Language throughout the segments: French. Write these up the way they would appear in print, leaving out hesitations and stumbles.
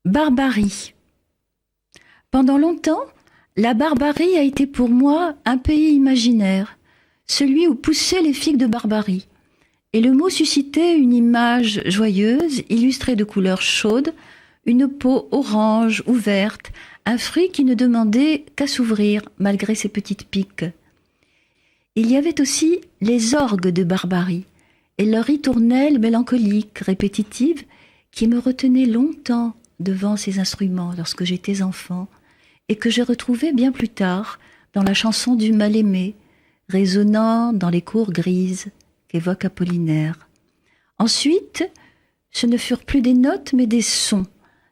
Barbarie. Pendant longtemps, la Barbarie a été pour moi un pays imaginaire, celui où poussaient les figues de Barbarie. Et le mot suscitait une image joyeuse, illustrée de couleurs chaudes, une peau orange ou verte, un fruit qui ne demandait qu'à s'ouvrir malgré ses petites piques. Il y avait aussi les orgues de Barbarie et leur ritournelle mélancolique, répétitive, qui me retenait longtemps devant ces instruments lorsque j'étais enfant et que j'ai retrouvé bien plus tard dans la chanson du mal-aimé, résonnant dans les cours grises qu'évoque Apollinaire. Ensuite, ce ne furent plus des notes mais des sons,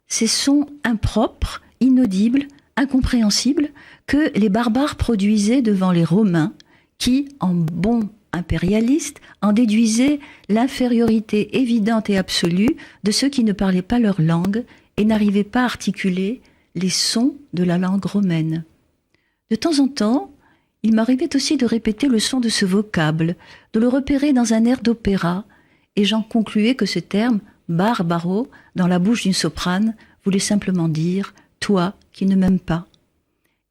ces sons impropres, inaudibles, incompréhensibles que les barbares produisaient devant les Romains qui, en bons impérialistes, en déduisaient l'infériorité évidente et absolue de ceux qui ne parlaient pas leur langue et n'arrivaient pas à articuler les sons de la langue romaine. De temps en temps, il m'arrivait aussi de répéter le son de ce vocable, de le repérer dans un air d'opéra, et j'en concluais que ce terme, barbaro, dans la bouche d'une soprane, voulait simplement dire « toi qui ne m'aimes pas ».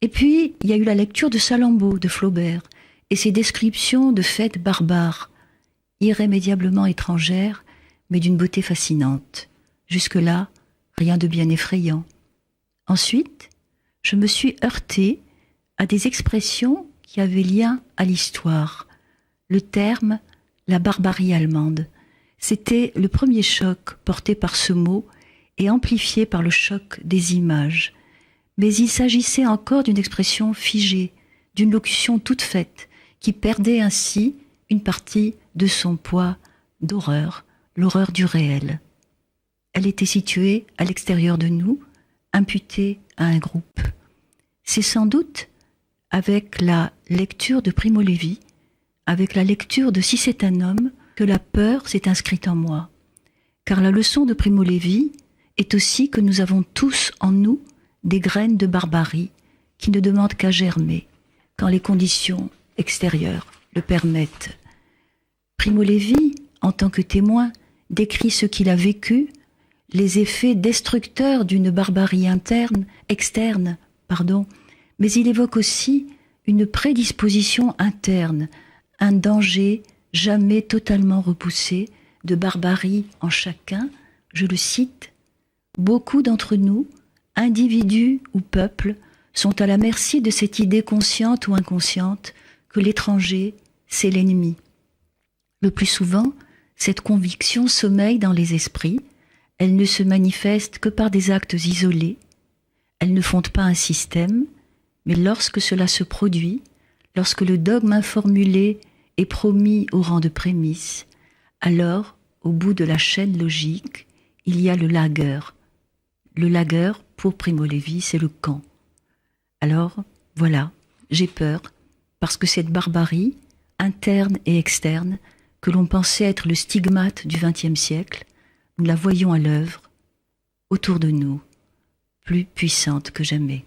Et puis, il y a eu la lecture de Salammbô, de Flaubert, et ses descriptions de fêtes barbares, irrémédiablement étrangères, mais d'une beauté fascinante. Jusque-là, rien de bien effrayant. Ensuite, je me suis heurtée à des expressions qui avaient lien à l'histoire. Le terme « la barbarie allemande », c'était le premier choc porté par ce mot et amplifié par le choc des images. Mais il s'agissait encore d'une expression figée, d'une locution toute faite, qui perdait ainsi une partie de son poids d'horreur, l'horreur du réel. Elle était située à l'extérieur de nous, imputée à un groupe. C'est sans doute avec la lecture de Primo Levi, avec la lecture de Si c'est un homme, que la peur s'est inscrite en moi. Car la leçon de Primo Levi est aussi que nous avons tous en nous des graines de barbarie qui ne demandent qu'à germer quand les conditions extérieures le permettent. Primo Levi, en tant que témoin, décrit ce qu'il a vécu, les effets destructeurs d'une barbarie externe, mais il évoque aussi une prédisposition interne, un danger jamais totalement repoussé de barbarie en chacun. Je le cite, « Beaucoup d'entre nous, individus ou peuples, sont à la merci de cette idée consciente ou inconsciente que l'étranger, c'est l'ennemi. Le plus souvent, cette conviction sommeille dans les esprits, elle ne se manifeste que par des actes isolés, elle ne fonde pas un système, mais lorsque cela se produit, lorsque le dogme informulé est promis au rang de prémisse, alors, au bout de la chaîne logique, il y a le Lager. Le Lager, pour Primo Levi, c'est le camp. Alors, voilà, j'ai peur, parce que cette barbarie, interne et externe, que l'on pensait être le stigmate du XXe siècle, nous la voyons à l'œuvre, autour de nous, plus puissante que jamais.